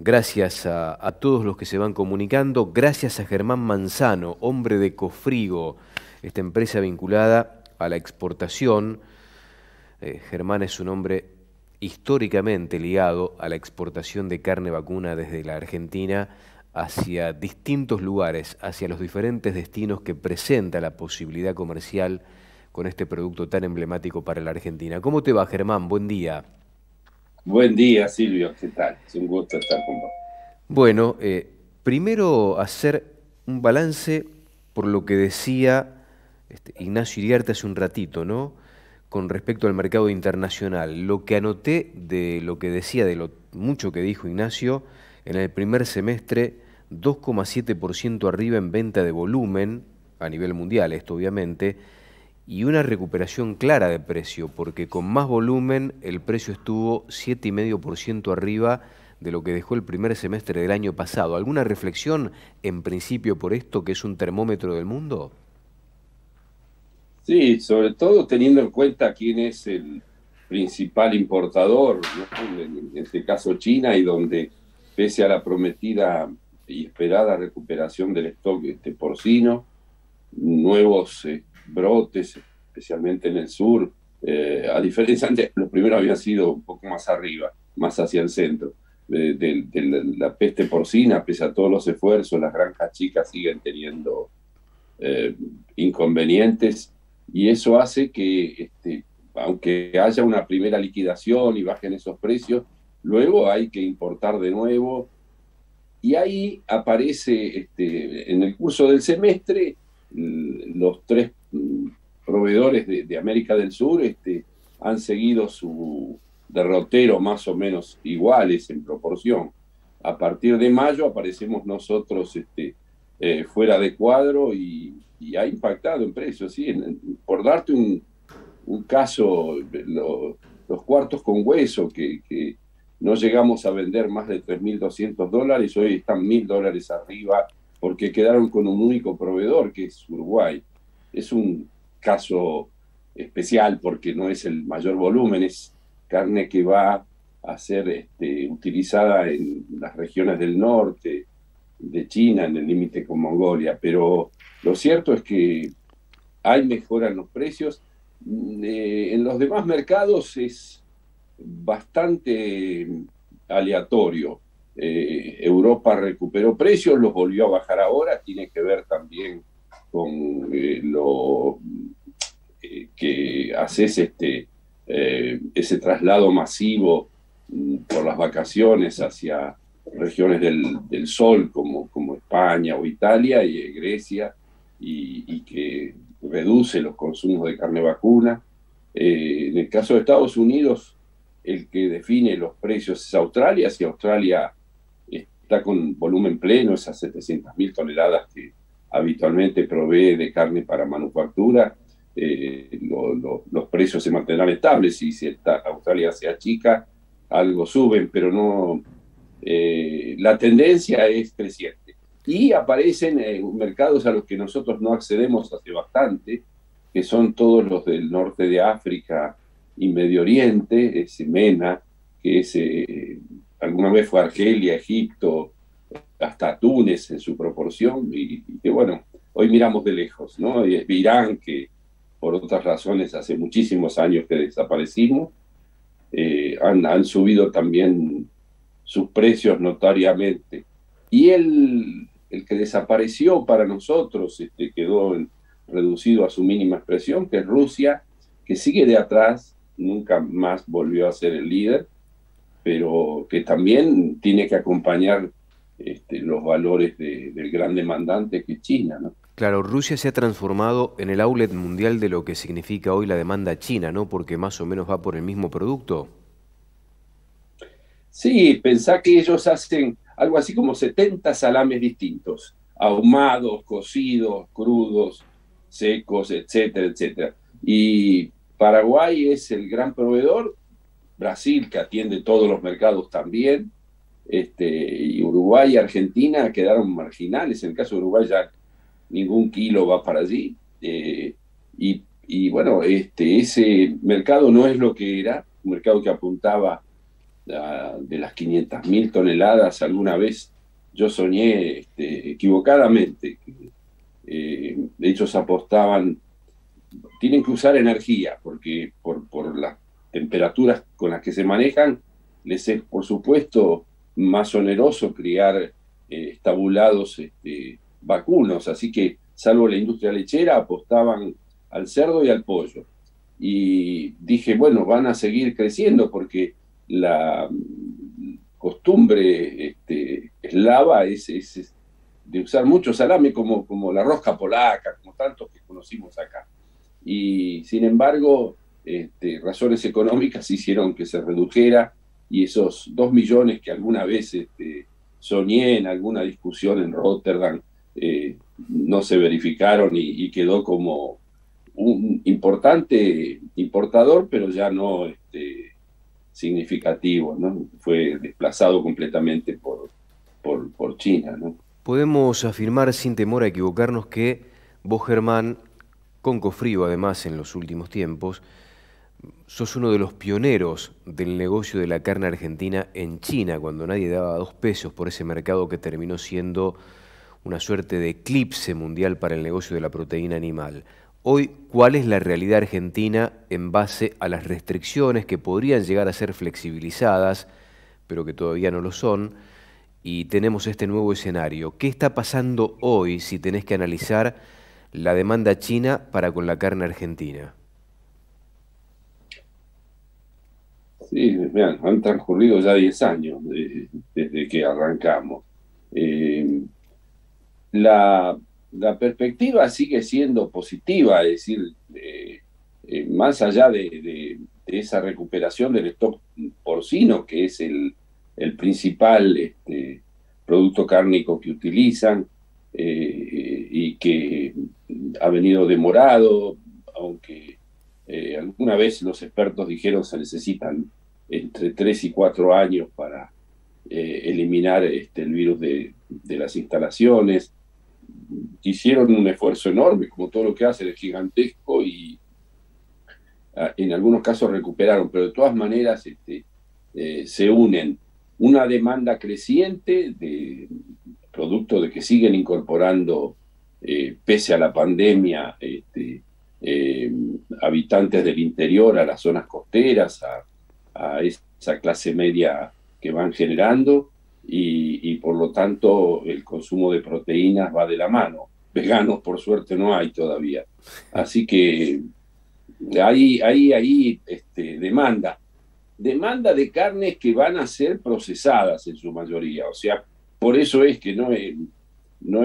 Gracias a todos los que se van comunicando, gracias a Germán Manzano, hombre de Cofrigo, esta empresa vinculada a la exportación. Germán es un hombre históricamente ligado a la exportación de carne vacuna desde la Argentina hacia distintos lugares, hacia los diferentes destinos que presenta la posibilidad comercial con este producto tan emblemático para la Argentina. ¿Cómo te va, Germán? Buen día. Buen día, Silvio. ¿Qué tal? Es un gusto estar con vos. Bueno, primero hacer un balance por lo que decía Ignacio Iriarte hace un ratito, ¿no? Con respecto al mercado internacional. Lo que anoté de lo que decía, de lo mucho que dijo Ignacio, en el primer semestre, 2,7% arriba en venta de volumen, a nivel mundial, esto obviamente, y una recuperación clara de precio, porque con más volumen el precio estuvo 7,5% arriba de lo que dejó el primer semestre del año pasado. ¿Alguna reflexión en principio por esto que es un termómetro del mundo? Sí, sobre todo teniendo en cuenta quién es el principal importador, ¿no? En este caso China, y donde pese a la prometida y esperada recuperación del stock porcino, nuevos brotes, especialmente en el sur, a diferencia antes, los primeros habían sido un poco más arriba, más hacia el centro. De la peste porcina, pese a todos los esfuerzos, las granjas chicas siguen teniendo inconvenientes, y eso hace que, aunque haya una primera liquidación y bajen esos precios, luego hay que importar de nuevo, y ahí aparece, en el curso del semestre, los tres proveedores de América del Sur han seguido su derrotero más o menos iguales en proporción. A partir de mayo aparecemos nosotros fuera de cuadro, y ha impactado en precios. ¿Sí? Por darte un caso, los cuartos con hueso que no llegamos a vender más de $3.200, hoy están $1.000 arriba porque quedaron con un único proveedor, que es Uruguay. Es un caso especial porque no es el mayor volumen, es carne que va a ser utilizada en las regiones del norte de China, en el límite con Mongolia, pero lo cierto es que hay mejora en los precios. En los demás mercados es bastante aleatorio. Europa recuperó precios, los volvió a bajar ahora, tiene que ver también con lo que haces ese traslado masivo por las vacaciones hacia regiones del sol como España o Italia y Grecia, y que reduce los consumos de carne vacuna. En el caso de Estados Unidos, el que define los precios es Australia. Si Australia está con volumen pleno, esas 700.000 toneladas que habitualmente provee de carne para manufactura, los precios se mantendrán estables, y si Australia se achica, algo suben, pero no, la tendencia es creciente. Y aparecen mercados a los que nosotros no accedemos hace bastante, que son todos los del norte de África y Medio Oriente, MENA, que alguna vez fue Argelia, Egipto, hasta Túnez en su proporción, y que bueno, hoy miramos de lejos, ¿no? Irán, que por otras razones hace muchísimos años que desaparecimos, han subido también sus precios notariamente. Y el que desapareció para nosotros, quedó reducido a su mínima expresión, que es Rusia, que sigue de atrás, nunca más volvió a ser el líder, pero que también tiene que acompañar los valores del gran demandante que es China, ¿no? Claro, Rusia se ha transformado en el outlet mundial de lo que significa hoy la demanda china, ¿no? Porque más o menos va por el mismo producto. Sí, pensá que ellos hacen algo así como 70 salames distintos, ahumados, cocidos, crudos, secos, etcétera, etcétera. Y Paraguay es el gran proveedor, Brasil, que atiende todos los mercados también, y Uruguay y Argentina quedaron marginales. En el caso de Uruguay ya ningún kilo va para allí. Y bueno, ese mercado no es lo que era, un mercado que apuntaba de las 500.000 toneladas. Alguna vez yo soñé equivocadamente que ellos apostaban, tienen que usar energía, porque por las temperaturas con las que se manejan, les es, por supuesto, más oneroso criar estabulados vacunos, así que, salvo la industria lechera, apostaban al cerdo y al pollo. Y dije, bueno, van a seguir creciendo porque la costumbre eslava es de usar mucho salame como la rosca polaca, como tantos que conocimos acá. Y sin embargo, razones económicas hicieron que se redujera, y esos 2 millones que alguna vez soñé en alguna discusión en Rotterdam no se verificaron, y quedó como un importante importador, pero ya no significativo, ¿no? Fue desplazado completamente por China, ¿no? Podemos afirmar sin temor a equivocarnos que vos, Germán, con Cofrío además en los últimos tiempos, sos uno de los pioneros del negocio de la carne argentina en China, cuando nadie daba 2 pesos por ese mercado que terminó siendo una suerte de eclipse mundial para el negocio de la proteína animal. Hoy, ¿cuál es la realidad argentina en base a las restricciones que podrían llegar a ser flexibilizadas, pero que todavía no lo son? Y tenemos este nuevo escenario. ¿Qué está pasando hoy si tenés que analizar la demanda china para con la carne argentina? Sí, vean, han transcurrido ya 10 años desde que arrancamos. Eh, la, la perspectiva sigue siendo positiva, es decir, más allá de esa recuperación del stock porcino, que es el principal producto cárnico que utilizan, y que ha venido demorado, aunque alguna vez los expertos dijeron se necesitan entre 3 y 4 años para eliminar el virus de las instalaciones. Hicieron un esfuerzo enorme, como todo lo que hacen es gigantesco, y en algunos casos recuperaron, pero de todas maneras se unen una demanda creciente de producto de que siguen incorporando, pese a la pandemia, habitantes del interior a las zonas costeras, a esa clase media que van generando, y por lo tanto el consumo de proteínas va de la mano. Veganos, por suerte, no hay todavía. Así que hay demanda de carnes que van a ser procesadas en su mayoría. O sea, por eso es que no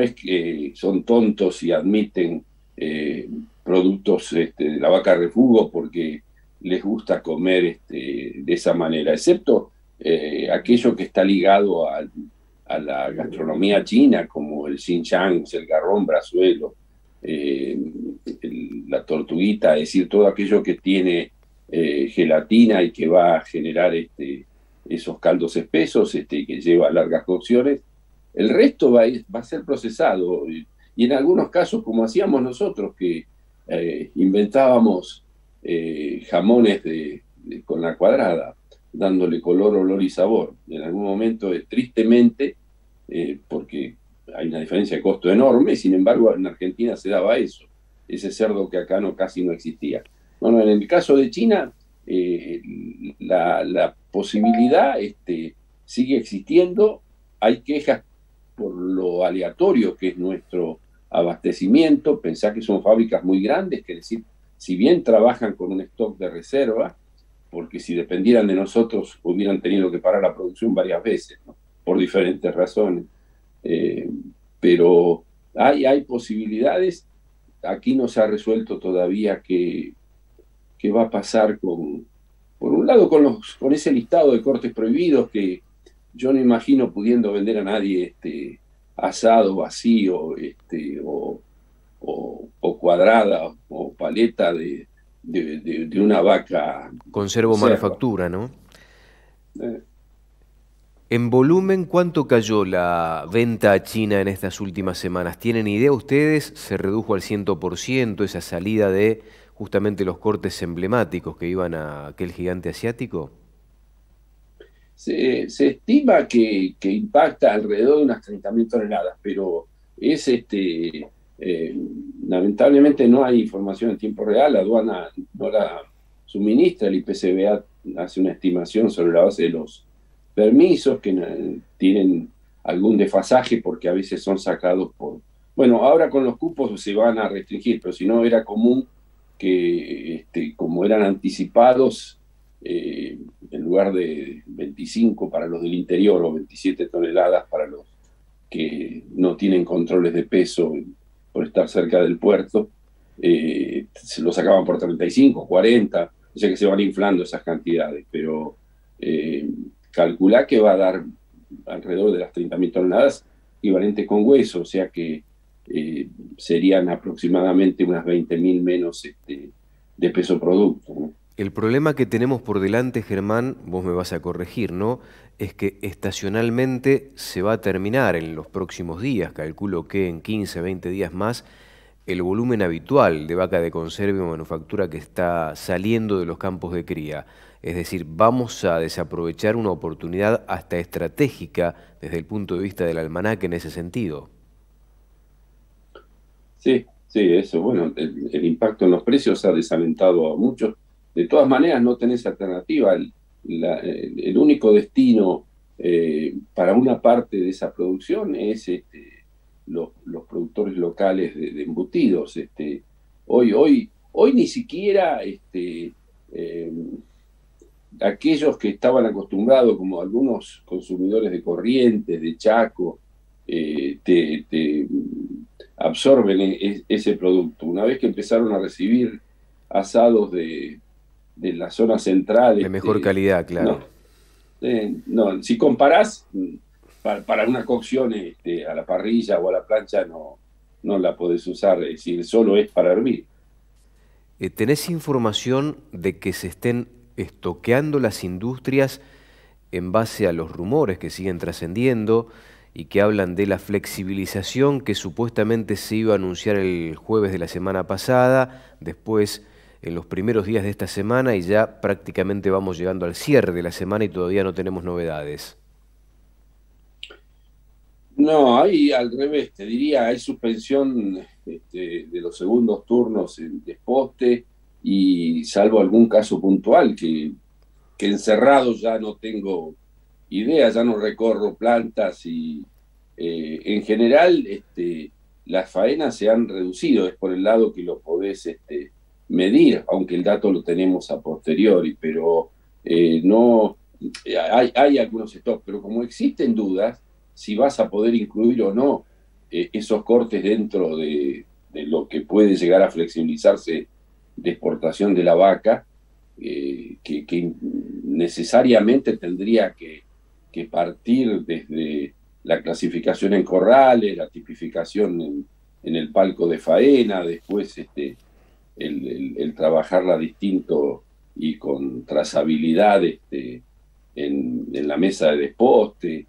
es que son tontos y admiten productos de la vaca refugio porque les gusta comer de esa manera, excepto aquello que está ligado a la gastronomía china, como el xinjiang, el garrón brazuelo, la tortuguita, es decir, todo aquello que tiene gelatina y que va a generar esos caldos espesos, que lleva largas cocciones. El resto va a ser procesado, y en algunos casos, como hacíamos nosotros, que inventábamos jamones con la cuadrada, dándole color, olor y sabor. En algún momento, tristemente, porque hay una diferencia de costo enorme, sin embargo, en Argentina se daba eso, ese cerdo que acá casi no existía. Bueno, en el caso de China, la posibilidad sigue existiendo. Hay quejas por lo aleatorio que es nuestro abastecimiento. Pensá que son fábricas muy grandes, que decir, si bien trabajan con un stock de reserva, porque si dependieran de nosotros hubieran tenido que parar la producción varias veces, ¿no? Por diferentes razones. Pero hay posibilidades. Aquí no se ha resuelto todavía qué va a pasar por un lado, con ese listado de cortes prohibidos, que yo no imagino pudiendo vender a nadie asado vacío, o cuadrada o paleta de una vaca. Conservo manufactura, ¿no? Eh, En volumen, ¿cuánto cayó la venta a China en estas últimas semanas? ¿Tienen idea ustedes? ¿Se redujo al 100% esa salida de justamente los cortes emblemáticos que iban a aquel gigante asiático? Se estima que impacta alrededor de unas 30.000 toneladas, pero es eh, lamentablemente no hay información en tiempo real, la aduana no la suministra, el IPCBA hace una estimación sobre la base de los permisos que tienen algún desfasaje porque a veces son sacados por... Bueno, ahora con los cupos se van a restringir, pero si no era común que como eran anticipados, en lugar de 25 para los del interior o 27 toneladas para los que no tienen controles de peso por estar cerca del puerto, se lo sacaban por 35, 40, o sea que se van inflando esas cantidades, pero calculá que va a dar alrededor de las 30.000 toneladas equivalente con hueso, o sea que serían aproximadamente unas 20.000 menos de peso producto, ¿no? El problema que tenemos por delante, Germán, vos me vas a corregir, ¿no? Es que estacionalmente se va a terminar en los próximos días, calculo que en 15, 20 días más, el volumen habitual de vaca de conserva y manufactura que está saliendo de los campos de cría. Es decir, vamos a desaprovechar una oportunidad hasta estratégica desde el punto de vista del almanaque en ese sentido. Sí, sí, eso, bueno, el impacto en los precios ha desalentado a muchos. De todas maneras, no tenés alternativa. El único destino para una parte de esa producción es los productores locales de embutidos. Hoy ni siquiera eh, aquellos que estaban acostumbrados, como algunos consumidores de Corrientes, de Chaco, te absorben ese producto. Una vez que empezaron a recibir asados de la zona central, De mejor calidad, no, claro. no, si comparás para una cocción a la parrilla o a la plancha, no la podés usar, es decir, solo es para hervir. ¿Tenés información de que se estén estoqueando las industrias en base a los rumores que siguen trascendiendo y que hablan de la flexibilización que supuestamente se iba a anunciar el jueves de la semana pasada, después en los primeros días de esta semana y ya prácticamente vamos llegando al cierre de la semana y todavía no tenemos novedades? No, hay al revés, te diría, hay suspensión de los segundos turnos en desposte y salvo algún caso puntual que encerrado ya no tengo idea, ya no recorro plantas y en general las faenas se han reducido, es por el lado que lo podés medir, aunque el dato lo tenemos a posteriori, pero no, hay algunos stocks, pero como existen dudas, si vas a poder incluir o no esos cortes dentro de lo que puede llegar a flexibilizarse de exportación de la vaca, que necesariamente tendría que partir desde la clasificación en corrales, la tipificación en el palco de faena, después el trabajarla distinto y con trazabilidad en la mesa de desposte.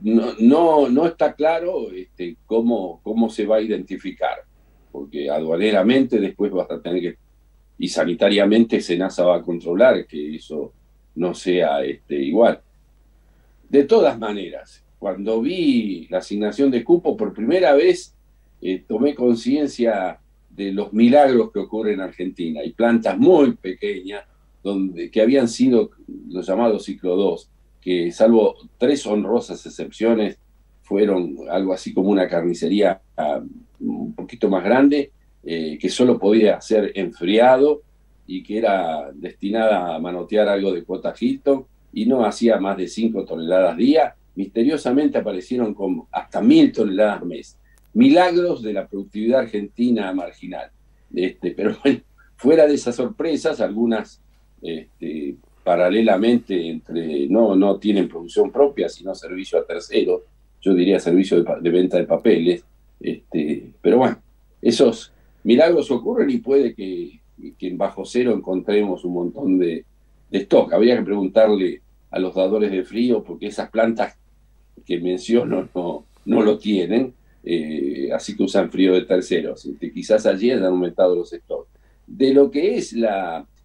No está claro cómo se va a identificar, porque aduaneramente después vas a tener que, y sanitariamente SENASA va a controlar que eso no sea igual. De todas maneras, cuando vi la asignación de cupo por primera vez, tomé conciencia de los milagros que ocurren en Argentina. Hay plantas muy pequeñas que habían sido los llamados ciclo 2, que salvo tres honrosas excepciones, fueron algo así como una carnicería un poquito más grande, que solo podía ser enfriado y que era destinada a manotear algo de cuota Hilton y no hacía más de 5 toneladas día. Misteriosamente aparecieron con hasta 1.000 toneladas mes. Milagros de la productividad argentina marginal. Pero bueno, fuera de esas sorpresas, algunas paralelamente no tienen producción propia, sino servicio a terceros, yo diría servicio de venta de papeles, pero bueno, esos milagros ocurren y puede que en bajo cero encontremos un montón de stock. Habría que preguntarle a los dadores de frío, porque esas plantas que menciono no lo tienen, así que usan frío de terceros. Quizás allí han aumentado los stocks. De lo que es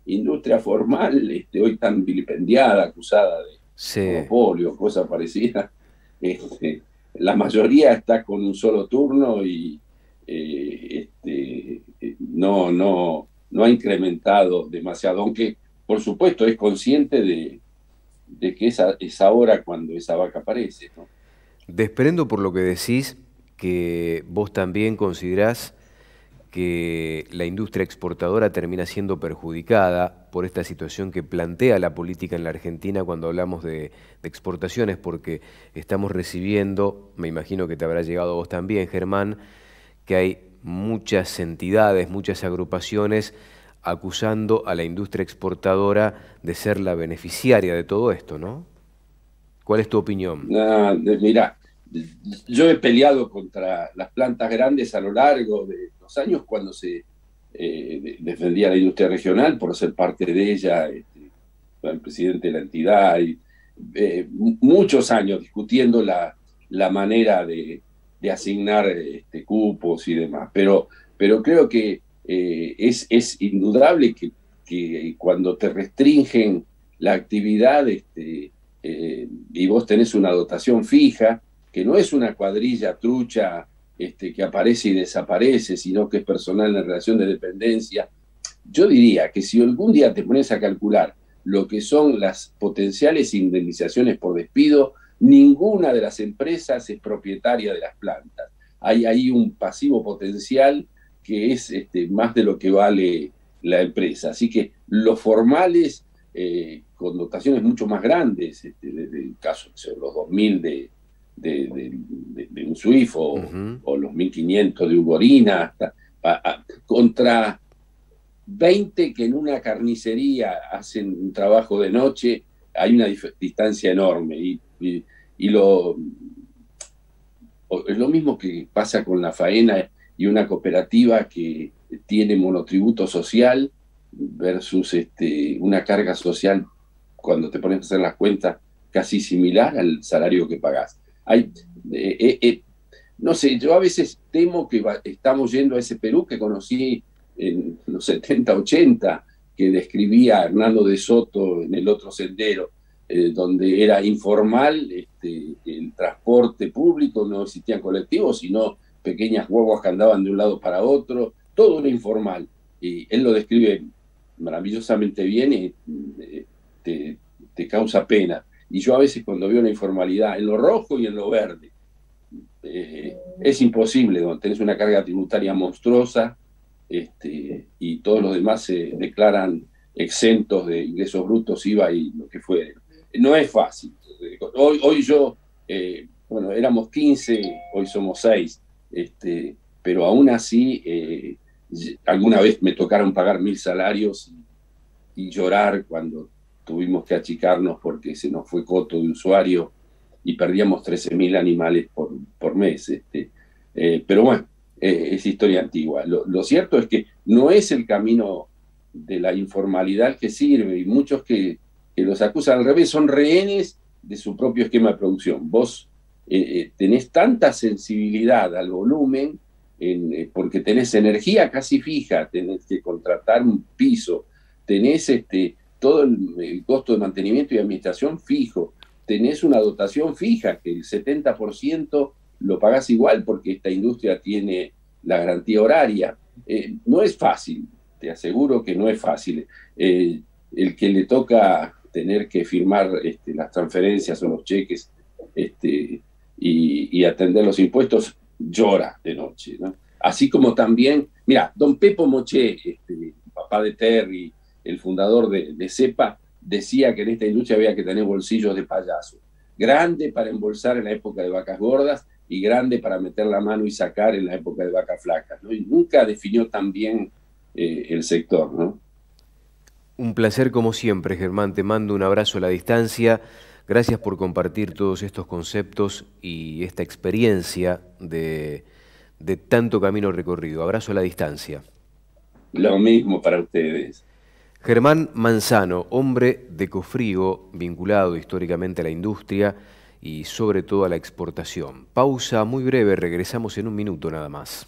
industria formal, hoy tan vilipendiada, acusada de Sí. monopolio, cosa parecida, la mayoría está con un solo turno y no ha incrementado demasiado, aunque por supuesto es consciente de que es ahora cuando esa vaca aparece, ¿no? Desprendo por lo que decís que vos también considerás que la industria exportadora termina siendo perjudicada por esta situación que plantea la política en la Argentina cuando hablamos de exportaciones, porque estamos recibiendo, me imagino que te habrá llegado a vos también, Germán, que hay muchas entidades, muchas agrupaciones acusando a la industria exportadora de ser la beneficiaria de todo esto, ¿no? ¿Cuál es tu opinión? Mira, yo he peleado contra las plantas grandes a lo largo de los años cuando se defendía la industria regional por ser parte de ella, el presidente de la entidad, y muchos años discutiendo la manera de asignar cupos y demás. Pero creo que es indudable que cuando te restringen la actividad, y vos tenés una dotación fija, que no es una cuadrilla trucha que aparece y desaparece, sino que es personal en relación de dependencia. Yo diría que si algún día te pones a calcular lo que son las potenciales indemnizaciones por despido, ninguna de las empresas es propietaria de las plantas. Hay ahí un pasivo potencial que es más de lo que vale la empresa. Así que los formales, con dotaciones mucho más grandes, desde el caso de los 2.000 de un Swift o los 1.500 de Ugorina, contra 20 que en una carnicería hacen un trabajo de noche, hay una distancia enorme. Es lo mismo que pasa con la faena y una cooperativa que tiene monotributo social versus una carga social, cuando te pones a hacer las cuentas, casi similar al salario que pagás. No sé, yo a veces temo que estamos yendo a ese Perú que conocí en los 70, 80, que describía Hernando de Soto en El Otro Sendero, donde era informal el transporte público, no existían colectivos, sino pequeñas guaguas que andaban de un lado para otro, todo era informal. Y él lo describe maravillosamente bien y te causa pena. Y yo a veces cuando veo la informalidad en lo rojo y en lo verde, es imposible, donde tenés una carga tributaria monstruosa, y todos los demás se declaran exentos de ingresos brutos, IVA y lo que fuere. No es fácil. Hoy yo, bueno, éramos 15, hoy somos 6, pero aún así, alguna vez me tocaron pagar 1.000 salarios y llorar cuando tuvimos que achicarnos porque se nos fue coto de usuario y perdíamos 13.000 animales por mes. Pero bueno, es historia antigua. Lo cierto es que no es el camino de la informalidad que sirve, y muchos que los acusan al revés son rehenes de su propio esquema de producción. Vos tenés tanta sensibilidad al volumen, porque tenés energía casi fija, tenés que contratar un piso, tenés todo el costo de mantenimiento y administración fijo, tenés una dotación fija, que el 70% lo pagás igual porque esta industria tiene la garantía horaria. No es fácil, te aseguro que no es fácil. El que le toca tener que firmar las transferencias o los cheques y atender los impuestos, llora de noche, ¿no? Así como también, mira, don Pepo Moché, papá de Terry, el fundador de CEPA, decía que en esta industria había que tener bolsillos de payaso. Grande para embolsar en la época de vacas gordas y grande para meter la mano y sacar en la época de vacas flacas, ¿no? Y nunca definió tan bien el sector, ¿no? Un placer como siempre, Germán. Te mando un abrazo a la distancia. Gracias por compartir todos estos conceptos y esta experiencia de tanto camino recorrido. Abrazo a la distancia. Lo mismo para ustedes. Germán Manzano, hombre de Cofrigo, vinculado históricamente a la industria y sobre todo a la exportación. Pausa muy breve, regresamos en un minuto nada más.